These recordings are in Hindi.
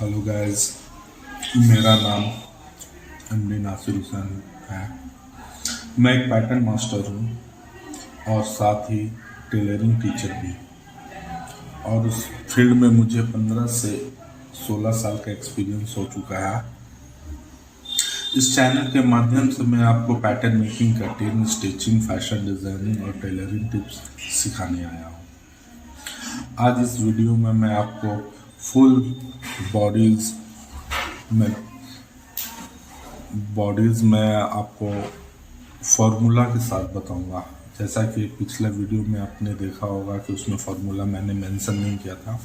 हेलो गाइस, मेरा नाम एमडी नासिर हुसैन है। मैं एक पैटर्न मास्टर हूँ और साथ ही टेलरिंग टीचर भी। और उस फील्ड में मुझे 15 से 16 साल का एक्सपीरियंस हो चुका है। इस चैनल के माध्यम से मैं आपको pattern making, cutting, stitching, fashion designing और टेलरिंग टिप्स सिखाने आया हूँ। आज इस वीडियो में मैं आपको फुल बॉडीज़ में मैं आपको फार्मूला के साथ बताऊंगा। जैसा कि पिछले वीडियो में आपने देखा होगा कि उसमें फार्मूला मैंने मेंशन नहीं किया था।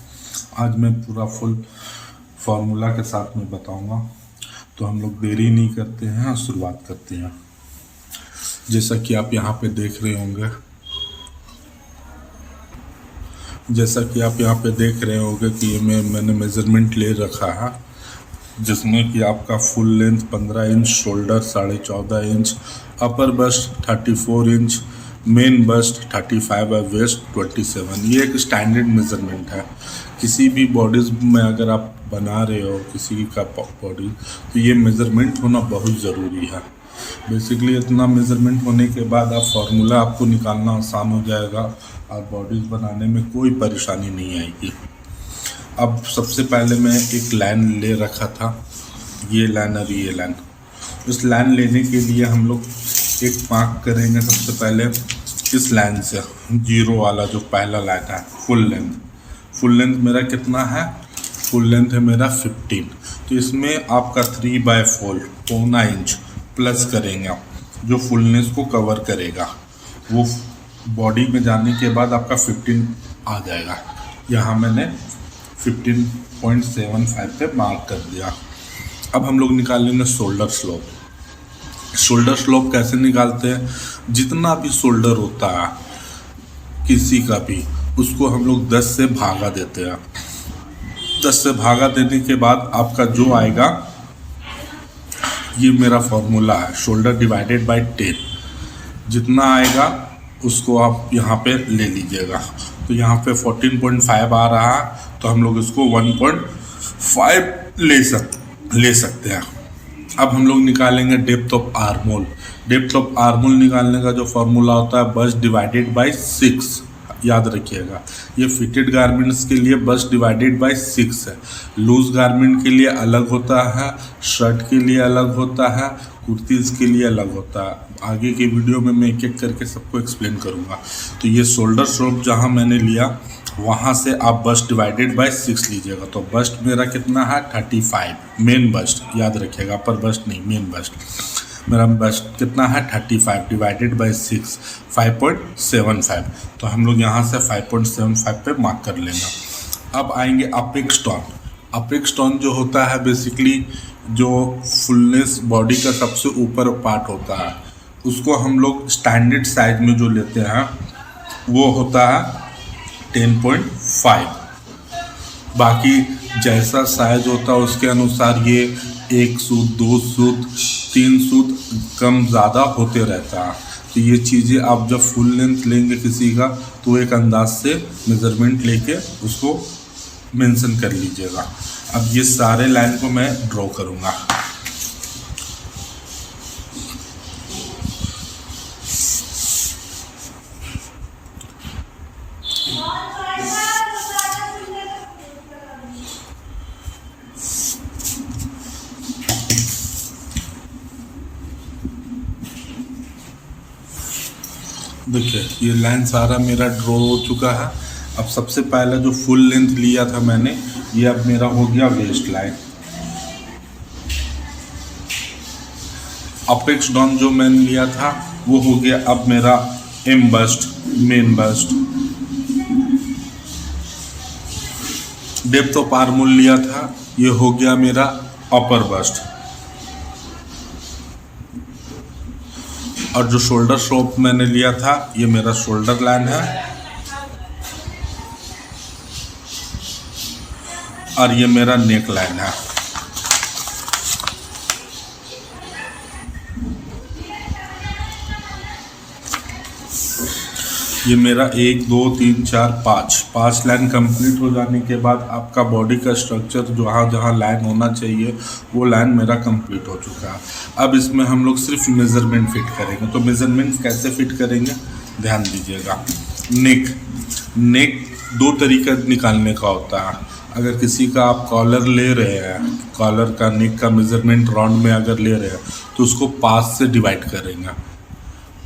आज मैं पूरा फुल फार्मूला के साथ में बताऊंगा। तो हम लोग देरी नहीं करते हैं और शुरुआत करते हैं। जैसा कि आप यहाँ पे देख रहे होंगे कि ये मैंने मेज़रमेंट ले रखा है, जिसमें कि आपका full length 15 inch, shoulder 14.5 inch, upper bust 34 inch, main bust 35 और वेस्ट 27। ये एक स्टैंडर्ड मेज़रमेंट है। किसी भी बॉडीज़ में अगर आप बना रहे हो किसी का बॉडी, तो ये मेज़रमेंट होना बहुत ज़रूरी है। बेसिकली इतना मेज़रमेंट होने के बाद आप फार्मूला आपको निकालना आसान हो जाएगा और बॉडीज़ बनाने में कोई परेशानी नहीं आएगी। अब सबसे पहले मैं एक लाइन ले रखा था, ये लाइन और ये लाइन। इस लाइन लेने के लिए हम लोग एक मार्क करेंगे सबसे पहले इस लाइन से, जीरो वाला जो पहला लाइन है। फुल लेंथ मेरा कितना है? फुल लेंथ है मेरा 15। तो इसमें आपका 3/4 पौना इंच प्लस करेंगे आप, जो फुलनेस को कवर करेगा। वो बॉडी में जाने के बाद आपका 15 आ जाएगा। यहाँ मैंने 15.75 पे मार्क कर दिया। अब हम लोग निकालेंगे शोल्डर स्लोप कैसे निकालते हैं? जितना भी शोल्डर होता है किसी का भी, उसको हम लोग 10 से भागा देते हैं। 10 से भागा देने के बाद आपका जो आएगा, ये मेरा फॉर्मूला है, शोल्डर डिवाइडेड बाय 10। जितना आएगा उसको आप यहाँ पे ले लीजिएगा। तो यहाँ पे 14.5 आ रहा है, तो हम लोग इसको 1.5 ले सकते हैं। अब हम लोग निकालेंगे डेप्थ ऑफ आर्महोल निकालने का जो फॉर्मूला होता है, बस्ट डिवाइडेड बाय 6। याद रखिएगा, ये फिटेड गारमेंट्स के लिए बस्ट डिवाइडेड बाय 6 है। लूज गारमेंट के लिए अलग होता है, शर्ट के लिए अलग होता है, कुर्तीज़ के लिए अलग होता है। आगे के वीडियो में मैं एक एक करके सबको एक्सप्लेन करूँगा। तो ये शोल्डर स्लोप जहाँ मैंने लिया, वहाँ से आप बस्ट डिवाइडेड बाय 6 लीजिएगा। तो बस्ट मेरा कितना है? 35। मेन बस्ट याद रखिएगा, अपर बस्ट नहीं, मेन बस्ट। मेरा बस्ट कितना है? 35 डिवाइडेड बाय 6, 5.75। तो हम लोग यहाँ से 5.75 पे मार्क कर लेंगे। अब आएंगे अपेक्स टोन जो होता है, बेसिकली जो फुलनेस बॉडी का सबसे ऊपर पार्ट होता है, उसको हम लोग स्टैंडर्ड साइज में जो लेते हैं वो होता है 10.5। बाकी जैसा साइज होता है उसके अनुसार ये 1 सूत, 2 सूत, 3 सूत कम ज़्यादा होते रहता है। तो ये चीज़ें आप जब फुल लेंथ लेंगे किसी का, तो एक अंदाज से मेज़रमेंट लेके उसको मेंशन कर लीजिएगा। अब ये सारे लाइन को मैं ड्रॉ करूँगा। देखिए, ये लाइन सारा मेरा ड्रॉ हो चुका है। अब सबसे पहले जो फुल लेंथ लिया था मैंने, ये अब मेरा हो गया वेस्ट लाइन। अपेक्स डाउन जो मैंने लिया था वो हो गया अब मेरा M bust, main bust. Depth of armhole लिया था, ये हो गया मेरा अपर बस्ट। और जो शोल्डर स्लोप मैंने लिया था, ये मेरा शोल्डर लाइन है, और ये मेरा नेक लाइन है। ये मेरा 1 2 3 4 5 लाइन कंप्लीट हो जाने के बाद आपका बॉडी का स्ट्रक्चर जहाँ जहाँ लाइन होना चाहिए वो लाइन मेरा कंप्लीट हो चुका है। अब इसमें हम लोग सिर्फ मेज़रमेंट फिट करेंगे। तो मेज़रमेंट कैसे फिट करेंगे, ध्यान दीजिएगा। नेक दो तरीका निकालने का होता है। अगर किसी का आप कॉलर ले रहे हैं, कॉलर का नेक का मेज़रमेंट राउंड में अगर ले रहे हैं तो उसको 5 से डिवाइड करेंगे।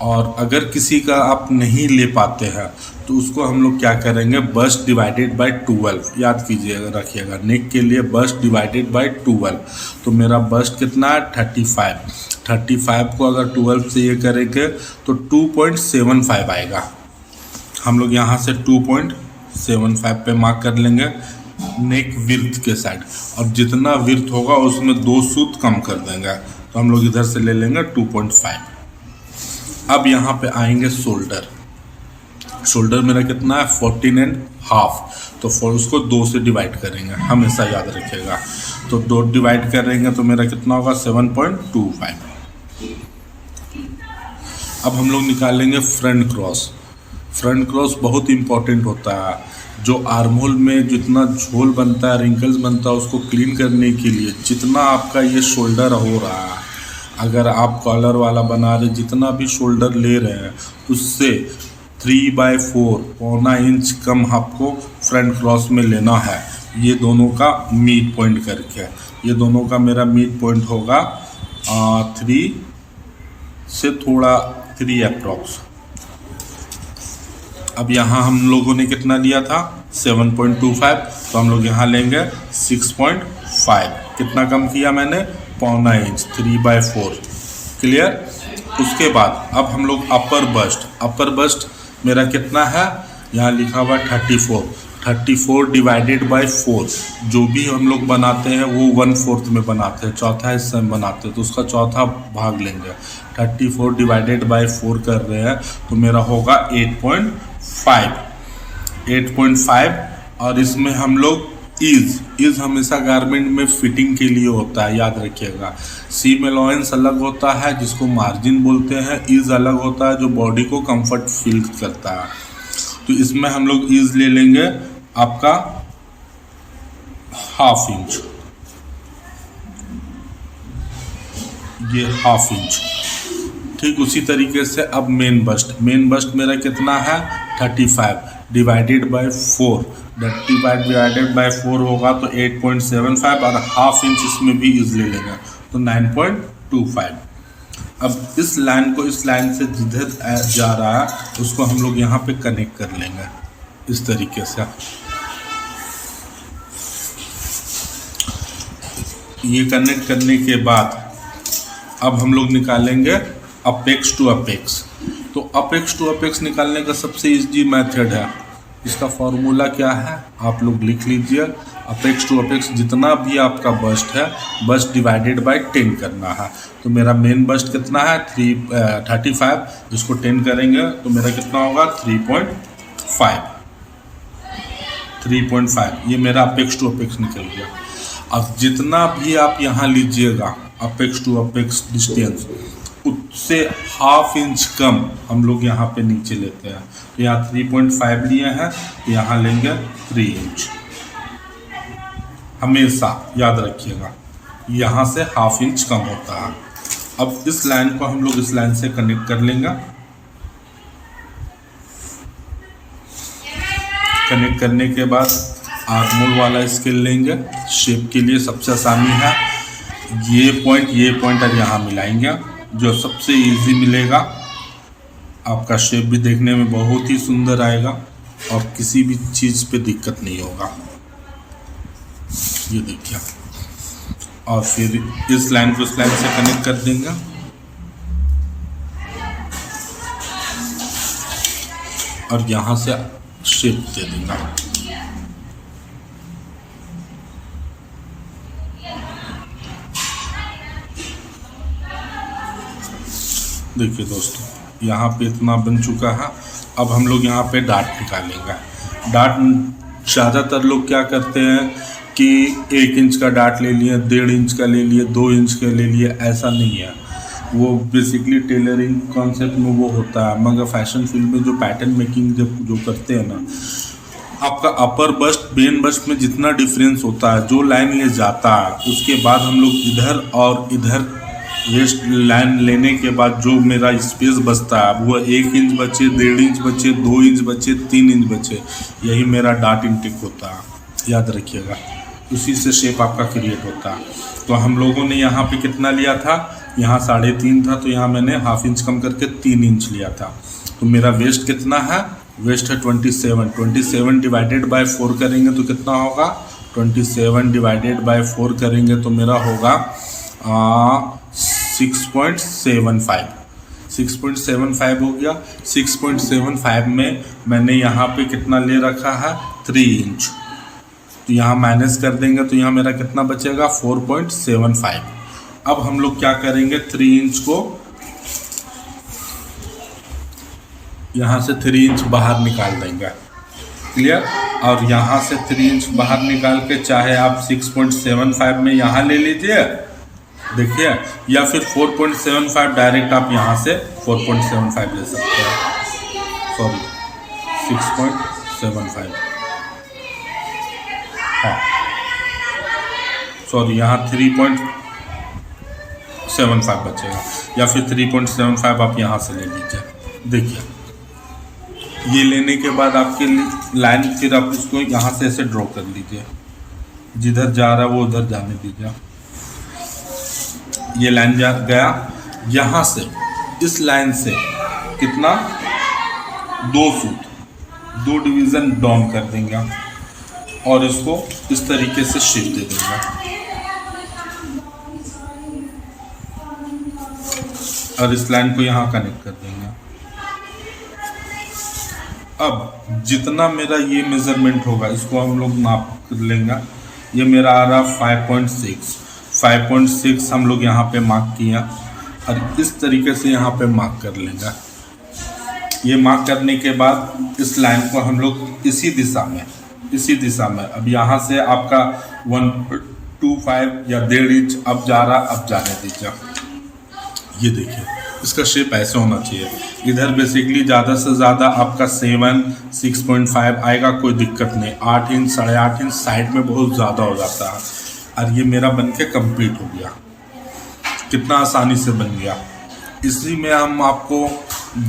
और अगर किसी का आप नहीं ले पाते हैं तो उसको हम लोग क्या करेंगे, बस्ट डिवाइडेड बाय 12। याद कीजिएगा, रखिएगा, नेक के लिए बस्ट डिवाइडेड बाय 12। तो मेरा बस्ट कितना है 35 को अगर 12 से ये करेंगे तो 2.75 आएगा। हम लोग यहाँ से 2.75 पे मार्क कर लेंगे नेक विर्थ के साइड, और जितना विर्थ होगा उसमें 2 सूत कम कर देंगे। तो हम लोग इधर से ले लेंगे 2.5। अब यहाँ पे आएंगे शोल्डर मेरा कितना है 14.5। तो उसको 2 से डिवाइड करेंगे, हमेशा याद रखिएगा। तो 2 डिवाइड करेंगे तो मेरा कितना होगा 7.25। अब हम लोग निकालेंगे फ्रंट क्रॉस बहुत इंपॉर्टेंट होता है। जो आर्महोल में जितना झोल बनता है, रिंकल्स बनता है, उसको क्लीन करने के लिए जितना आपका ये शोल्डर हो रहा है, अगर आप कॉलर वाला बना रहे, जितना भी शोल्डर ले रहे हैं उससे 3/4 पौना इंच कम आपको फ्रंट क्रॉस में लेना है। ये दोनों का मीड पॉइंट करके, ये दोनों का मेरा मीड पॉइंट होगा 3 से थोड़ा 3 अप्रॉक्स। अब यहाँ हम लोगों ने कितना लिया था 7.25, तो हम लोग यहाँ लेंगे 6.5। कितना कम किया मैंने, पौना इंच, 3/4। क्लियर। उसके बाद अब हम लोग अपर बस्ट मेरा कितना है, यहाँ लिखा हुआ 34 डिवाइडेड बाय 4। जो भी हम लोग बनाते हैं वो 1/4 में बनाते हैं, चौथा हिस्सा में बनाते हैं, तो उसका चौथा भाग लेंगे। 34 डिवाइडेड बाय 4 कर रहे हैं तो मेरा होगा 8.5। और इसमें हम लोग ईज हमेशा गारमेंट में फिटिंग के लिए होता है, याद रखिएगा। सीम अलाउंस अलग होता है जिसको मार्जिन बोलते हैं, ईज अलग होता है जो बॉडी को कंफर्ट फील करता है। तो इसमें हम लोग ईज ले लेंगे आपका 1/2 इंच, ये 1/2 इंच। ठीक उसी तरीके से अब मेन बस्ट मेरा कितना है 35 डिवाइडेड बाय 4। 35 डिवाइडेड बाय 4 होगा तो 8.75, और 1/2 इंच इसमें भी ईज ले लेंगे तो 9.25। अब इस लाइन को इस लाइन से जिधर जा रहा है उसको हम लोग यहाँ पे कनेक्ट कर लेंगे इस तरीके से। ये कनेक्ट करने के बाद अब हम लोग निकालेंगे अपेक्स टू अपेक्स। तो अपेक्स टू अपेक्स निकालने का सबसे इजी मेथड है, इसका फॉर्मूला क्या है आप लोग लिख लीजिए। अपेक्स टू अपेक्स जितना भी आपका बस्ट है, बस्ट डिवाइडेड बाय 10 करना है। तो मेरा मेन बस्ट कितना है 35, इसको 10 करेंगे तो मेरा कितना होगा 3.5। ये मेरा अपेक्स टू अपेक्स निकल गया। अब जितना भी आप यहाँ लीजिएगा अपेक्स टू अपेक्स डिस्टेंस, उससे 1/2 इंच कम हम लोग यहाँ पे नीचे लेते हैं। तो यहाँ 3.5 लिए हैं तो यहाँ लेंगे 3 इंच। हमेशा याद रखिएगा यहाँ से 1/2 इंच कम होता है। अब इस लाइन को हम लोग इस लाइन से कनेक्ट कर लेंगे। कनेक्ट करने के बाद आर्महोल वाला स्केल लेंगे। शेप के लिए सबसे आसानी है, ये पॉइंट और यहाँ मिलाएंगे, जो सबसे इजी मिलेगा। आपका शेप भी देखने में बहुत ही सुंदर आएगा और किसी भी चीज़ पे दिक्कत नहीं होगा। ये देखिए, और फिर इस लाइन को इस लाइन से कनेक्ट कर देंगे। और यहाँ से शेप दे देंगे। देखिए दोस्तों, यहाँ पे इतना बन चुका है। अब हम लोग यहाँ पे डाट निकालेंगे। डाट ज़्यादातर लोग क्या करते हैं कि 1 इंच का डाट ले लिए, 1.5 इंच का ले लिए, 2 इंच का ले लिए, ऐसा नहीं है। वो बेसिकली टेलरिंग कॉन्सेप्ट में वो होता है, मगर फैशन फील्ड में जो पैटर्न मेकिंग जब जो करते हैं ना, आपका अपर बस्ट बेन बस्ट में जितना डिफरेंस होता है, जो लाइन ये जाता है, उसके बाद हम लोग इधर और इधर वेस्ट लाइन लेने के बाद जो मेरा स्पेस बचता है वो 1 इंच बचे, 1.5 इंच बचे, 2 इंच बचे, 3 इंच बचे, यही मेरा डार्ट इंटेक होता है, याद रखिएगा। उसी से शेप आपका क्रिएट होता है। तो हम लोगों ने यहाँ पे कितना लिया था, यहाँ 3.5 था, तो यहाँ मैंने ½ इंच कम करके 3 इंच लिया था। तो मेरा वेस्ट कितना है, वेस्ट है 27 डिवाइडेड बाय 4 करेंगे तो कितना होगा, 27 डिवाइडेड बाय 4 करेंगे तो मेरा होगा 6.75 हो गया। 6.75 में मैंने यहाँ पे कितना ले रखा है, 3 इंच, तो यहाँ माइनस कर देंगे तो यहाँ मेरा कितना बचेगा, 4.75। अब हम लोग क्या करेंगे, 3 इंच को यहाँ से 3 इंच बाहर निकाल देंगे, क्लियर। और यहाँ से 3 इंच बाहर निकाल के चाहे आप 6.75 में यहाँ ले लीजिए, देखिए, या फिर 4.75 डायरेक्ट आप यहाँ से 4.75 ले सकते हैं, सॉरी 6.75, हाँ सॉरी, यहाँ 3.75 बचेगा, या फिर 3.75 आप यहाँ से ले लीजिए। देखिए, ये लेने के बाद आपके लाइन फिर आप इसको यहाँ से ऐसे ड्रॉ कर लीजिए, जिधर जा रहा है वो उधर जाने दीजिए। ये लाइन जा गया, यहाँ से इस लाइन से कितना, 2 सूत, 2 डिवीज़न डाउन कर देंगे और इसको इस तरीके से शेप दे देंगे। और इस लाइन को यहाँ कनेक्ट कर देंगे। अब जितना मेरा ये मेज़रमेंट होगा इसको हम लोग नाप कर लेंगे। ये मेरा आ रहा 5.6 हम लोग यहाँ पे मार्क किया और इस तरीके से यहाँ पे मार्क कर लेंगे। ये मार्क करने के बाद इस लाइन को हम लोग इसी दिशा में अब यहाँ से आपका 1.25 या 1.5 इंच अब जा रहा, अब जाने दीजिए। ये देखिए, इसका शेप ऐसे होना चाहिए। इधर बेसिकली ज़्यादा से ज़्यादा आपका 7, 6.5 आएगा, कोई दिक्कत नहीं। 8 इंच, 8.5 इंच साइड में बहुत ज़्यादा हो जाता है। और ये मेरा बन के कंप्लीट हो गया, कितना आसानी से बन गया। इसी में हम आपको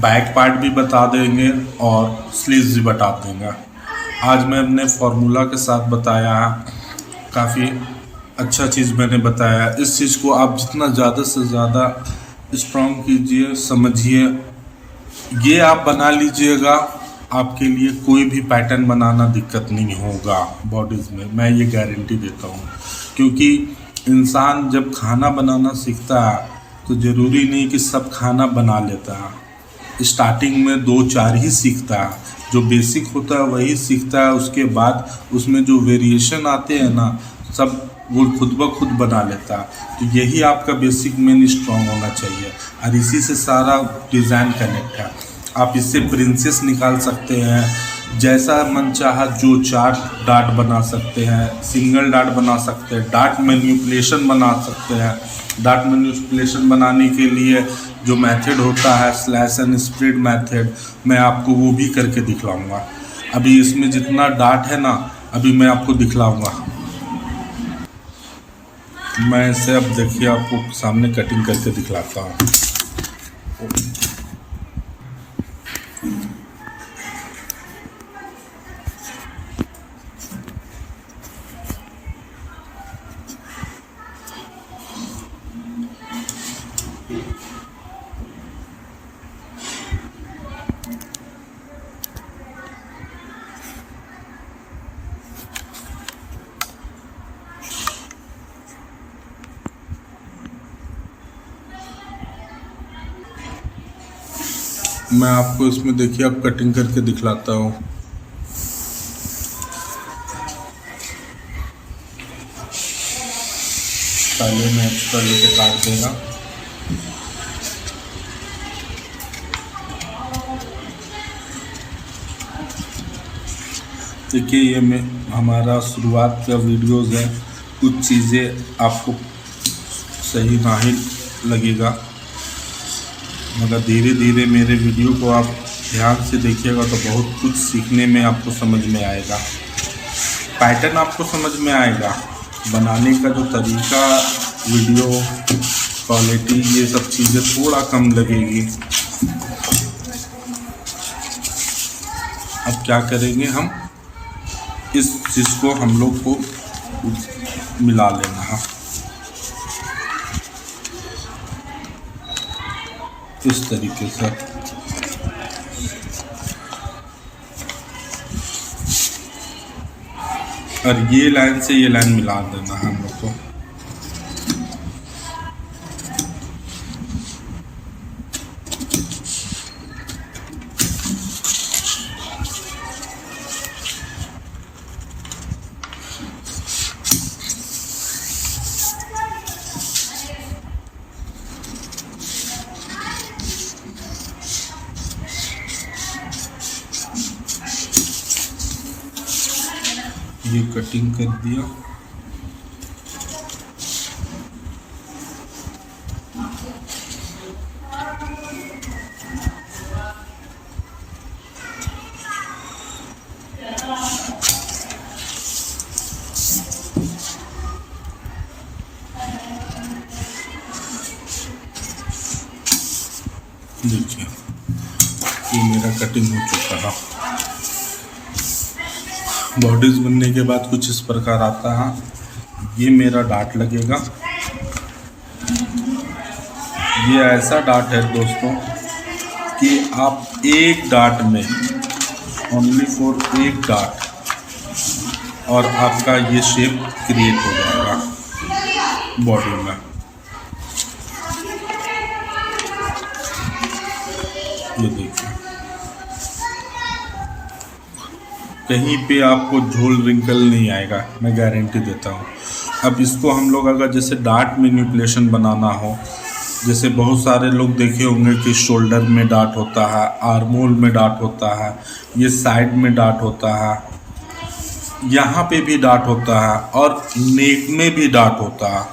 बैक पार्ट भी बता देंगे और स्लीव्स भी बता देंगे। आज मैं अपने फॉर्मूला के साथ बताया है, काफ़ी अच्छा चीज़ मैंने बताया। इस चीज़ को आप जितना ज़्यादा से ज़्यादा स्ट्रॉन्ग कीजिए, समझिए, ये आप बना लीजिएगा, आपके लिए कोई भी पैटर्न बनाना दिक्कत नहीं होगा बॉडीज़ में, मैं ये गारंटी देता हूँ। क्योंकि इंसान जब खाना बनाना सीखता है तो ज़रूरी नहीं कि सब खाना बना लेता है। स्टार्टिंग में 2-4 ही सीखता है, जो बेसिक होता है वही सीखता है। उसके बाद उसमें जो वेरिएशन आते हैं ना, सब वो खुद ब खुद बना लेता है। तो यही आपका बेसिक मेन स्ट्रॉन्ग होना चाहिए और इसी से सारा डिज़ाइन कनेक्ट है। आप इससे प्रिंसेस निकाल सकते हैं, जैसा मन चाहा जो चार्ट डार्ट बना सकते हैं, सिंगल डार्ट बना सकते हैं, डार्ट मैनिपुलेशन बना सकते हैं। डार्ट मैनिपुलेशन बनाने के लिए जो मेथड होता है स्लैश एंड स्प्रेड मेथड, मैं आपको वो भी करके दिखलाऊंगा। अभी इसमें जितना डार्ट है ना, अभी मैं आपको दिखलाऊंगा। मैं इसे अब देखिए आपको सामने कटिंग करके दिखलाता हूँ। मैं आपको इसमें देखिए अब कटिंग करके दिखलाता हूँ। पहले मैं एक्स्ट्रा लेके काट देगा। देखिए, ये मैं हमारा शुरुआत का वीडियोज़ है। कुछ चीज़ें आपको सही ना ही लगेगा, मगर धीरे धीरे मेरे वीडियो को आप ध्यान से देखिएगा तो बहुत कुछ सीखने में आपको समझ में आएगा, पैटर्न आपको समझ में आएगा, बनाने का जो तरीका, वीडियो क्वालिटी, ये सब चीज़ें थोड़ा कम लगेगी। अब क्या करेंगे, हम इस चीज़ को हम लोग को मिला लेना है इस तरीके से। और ये लाइन से ये लाइन मिला देना है हम लोग को। ये कटिंग कर दिया। देखिए ये मेरा कटिंग हो चुका है। बॉडीज बनने के बाद कुछ इस प्रकार आता है। ये मेरा डाट लगेगा। ये ऐसा डाट है दोस्तों कि आप एक डाट में, ओनली फॉर एक डाट, और आपका ये शेप क्रिएट हो जाएगा बॉडी में। ये देखिए, कहीं पे आपको झोल रिंकल नहीं आएगा, मैं गारंटी देता हूँ। अब इसको हम लोग अगर जैसे डार्ट मैनिपुलेशन बनाना हो, जैसे बहुत सारे लोग देखे होंगे कि शोल्डर में डार्ट होता है, आर्म होल में डार्ट होता है, ये साइड में डार्ट होता है, यहाँ पे भी डार्ट होता है, और नेक में भी डार्ट होता है।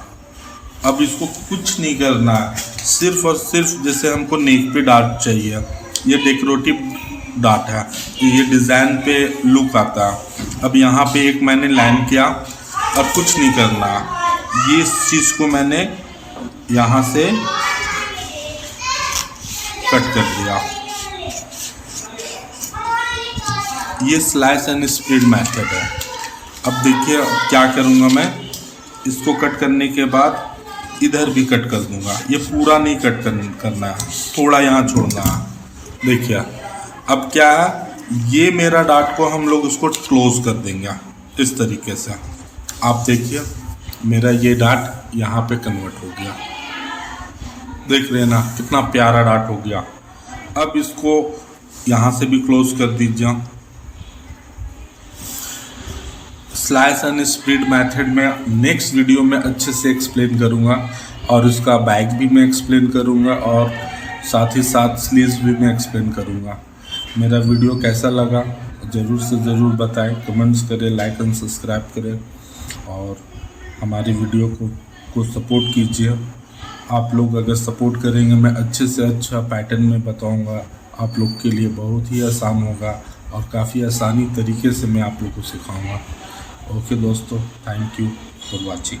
अब इसको कुछ नहीं करना है, सिर्फ और सिर्फ जैसे हमको नेक पे डार्ट चाहिए, ये डेकोरेटिव डार्ट है, ये डिज़ाइन पे लुक आता है। अब यहाँ पे एक मैंने लाइन किया और कुछ नहीं करना, ये इस चीज़ को मैंने यहाँ से कट कर दिया। ये स्लाइस एंड स्प्रेड मेथड है। अब देखिए क्या करूँगा मैं, इसको कट करने के बाद इधर भी कट कर दूँगा। ये पूरा नहीं कट करना है, थोड़ा यहाँ छोड़ना है। देखिए अब क्या है, ये मेरा डार्ट को हम लोग इसको क्लोज कर देंगे इस तरीके से। आप देखिए मेरा ये डार्ट यहाँ पे कन्वर्ट हो गया, देख रहे हैं ना कितना प्यारा डार्ट हो गया। अब इसको यहाँ से भी क्लोज कर दीजिए। स्लाइस एंड स्प्रेड मेथड में नेक्स्ट वीडियो में अच्छे से एक्सप्लेन करूँगा, और इसका बैक भी मैं एक्सप्लेन करूँगा, और साथ ही साथ स्लीव्स भी मैं एक्सप्लेन करूँगा। मेरा वीडियो कैसा लगा ज़रूर से ज़रूर बताएं, कमेंट्स करें, लाइक एंड सब्सक्राइब करें, और हमारी वीडियो को सपोर्ट कीजिए। आप लोग अगर सपोर्ट करेंगे, मैं अच्छे से अच्छा पैटर्न में बताऊंगा, आप लोग के लिए बहुत ही आसान होगा, और काफ़ी आसानी तरीके से मैं आप लोग को सिखाऊंगा। ओके दोस्तों, थैंक यू फॉर वाचिंग।